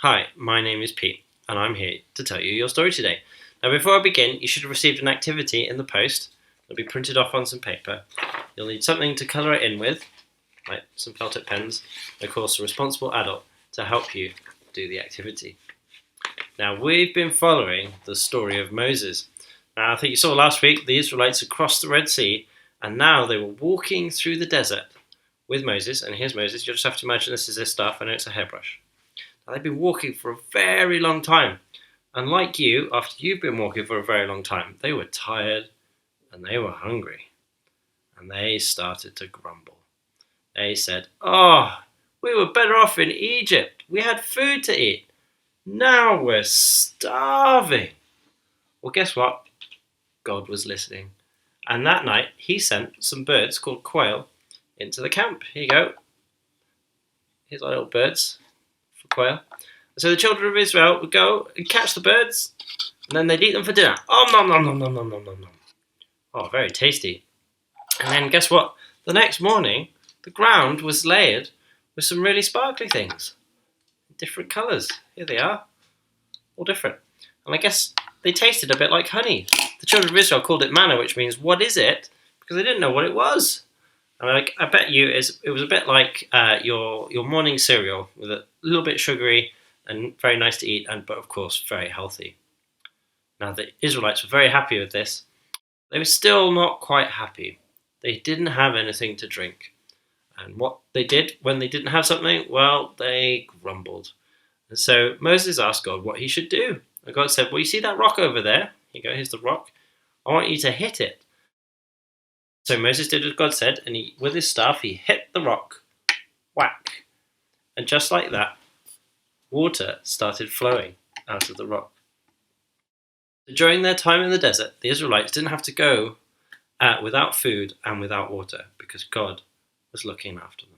Hi, my name is Pete, and I'm here to tell you your story today. Now, before I begin, you should have received an activity in the post. It'll be printed off on some paper. You'll need something to colour it in with, like some felt tip pens, and of course a responsible adult to help you do the activity. Now, we've been following the story of Moses. Now, I think you saw last week the Israelites had crossed the Red Sea, and now they were walking through the desert with Moses. And here's Moses. You'll just have to imagine this is his staff. I know it's a hairbrush. Now, they've been walking for a very long time. And like you, after you've been walking for a very long time, they were tired and they were hungry. And they started to grumble. They said, "Oh, we were better off in Egypt. We had food to eat. Now we're starving." Well, guess what? God was listening. And that night, he sent some birds called quail into the camp. Here you go. Here's our little birds for quail. So the children of Israel would go and catch the birds, and then they'd eat them for dinner. Oh, nom, nom, nom, nom, nom, nom, nom, nom. Oh, very tasty. And then guess what? The next morning, the ground was layered with some really sparkly things. Different colours. Here they are. All different. And I guess they tasted a bit like honey. The children of Israel called it manna, which means, what is it? Because they didn't know what it was. And I bet you it was a bit like your morning cereal, with a little bit sugary and very nice to eat, but of course very healthy. Now the Israelites were very happy with this. They were still not quite happy. They didn't have anything to drink. And what they did when they didn't have something, well, they grumbled. And so Moses asked God what he should do. And God said, "Well, you see that rock over there? Here you go, here's the rock. I want you to hit it." So Moses did as God said, and with his staff, he hit the rock. Whack. And just like that, water started flowing out of the rock. During their time in the desert, the Israelites didn't have to go without food and without water because God was looking after them.